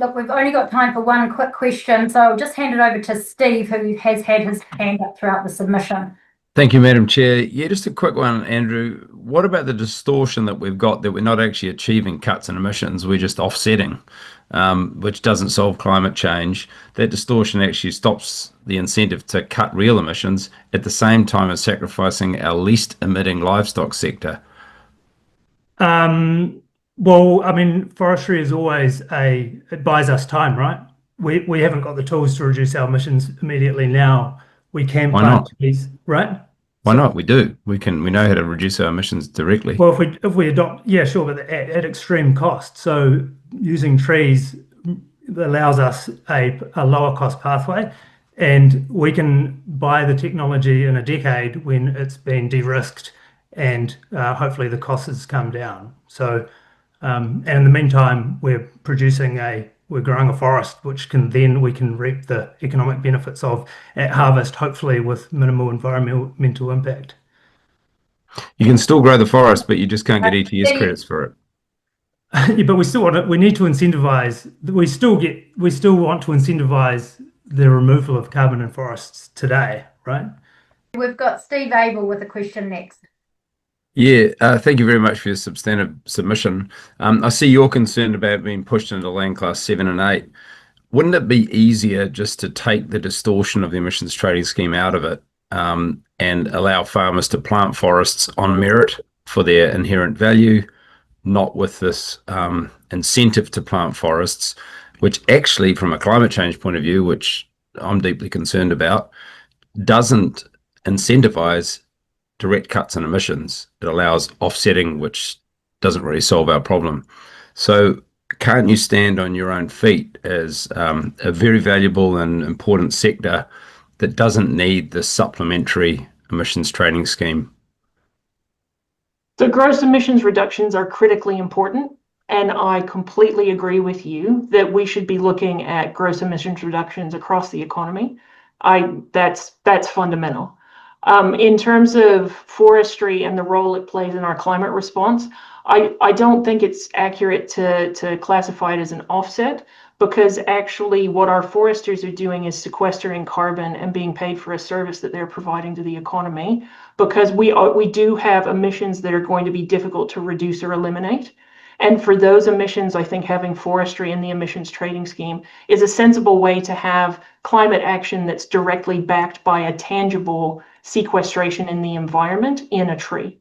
look, we've only got time for one quick question, so I'll just hand it over to Steve, who has had his hand up throughout the submission. Thank you, Madam Chair. Yeah, just a quick one, Andrew. What about the distortion that we've got that we're not actually achieving cuts in emissions, we're just offsetting, which doesn't solve climate change? That distortion actually stops the incentive to cut real emissions at the same time as sacrificing our least emitting livestock sector. Well, I mean, forestry is always it buys us time, right? We haven't got the tools to reduce our emissions immediately now. We can plant trees, right? Why not? We do. We know how to reduce our emissions directly. Well, if we adopt, yeah, sure, but at extreme cost. So using trees allows us a lower cost pathway, and we can buy the technology in a decade when it's been de-risked and hopefully the costs has come down. So, and in the meantime, we're growing a forest, which we can reap the economic benefits of at harvest, hopefully with minimal environmental impact. You can still grow the forest, but you just can't get ETS credits for it. Yeah, but we need to incentivize. We still want to incentivize the removal of carbon in forests today, right? We've got Steve Abel with a question next. Yeah, thank you very much for your substantive submission. I see you're concerned about being pushed into land class 7 and 8. Wouldn't it be easier just to take the distortion of the emissions trading scheme out of it and allow farmers to plant forests on merit for their inherent value, not with this incentive to plant forests, which actually, from a climate change point of view, which I'm deeply concerned about, doesn't incentivize direct cuts in emissions. It allows offsetting, which doesn't really solve our problem. So can't you stand on your own feet as a very valuable and important sector that doesn't need the supplementary emissions trading scheme? So gross emissions reductions are critically important, and I completely agree with you that we should be looking at gross emissions reductions across the economy. That's fundamental. In terms of forestry and the role it plays in our climate response, I don't think it's accurate to classify it as an offset, because actually what our foresters are doing is sequestering carbon and being paid for a service that they're providing to the economy, because we do have emissions that are going to be difficult to reduce or eliminate. And for those emissions, I think having forestry in the emissions trading scheme is a sensible way to have climate action that's directly backed by a tangible sequestration in the environment in a tree.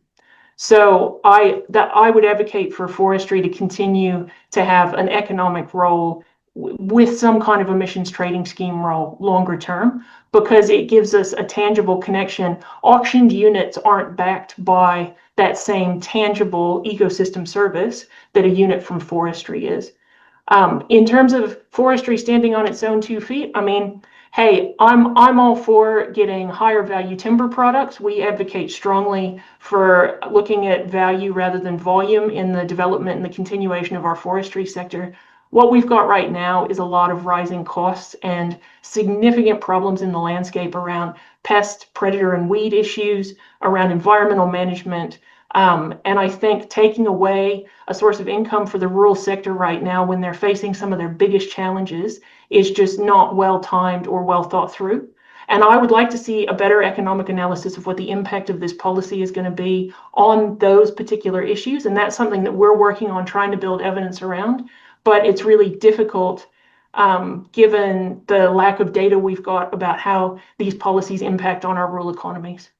So I would advocate for forestry to continue to have an economic role with some kind of emissions trading scheme role longer term, because it gives us a tangible connection. Auctioned units aren't backed by that same tangible ecosystem service that a unit from forestry is. In terms of forestry standing on its own 2 feet, I mean, hey, I'm all for getting higher value timber products. We advocate strongly for looking at value rather than volume in the development and the continuation of our forestry sector. What we've got right now is a lot of rising costs and significant problems in the landscape around pest, predator, and weed issues, around environmental management. And I think taking away a source of income for the rural sector right now when they're facing some of their biggest challenges is just not well timed or well thought through. And I would like to see a better economic analysis of what the impact of this policy is going to be on those particular issues. And that's something that we're working on trying to build evidence around. But it's really difficult given the lack of data we've got about how these policies impact on our rural economies.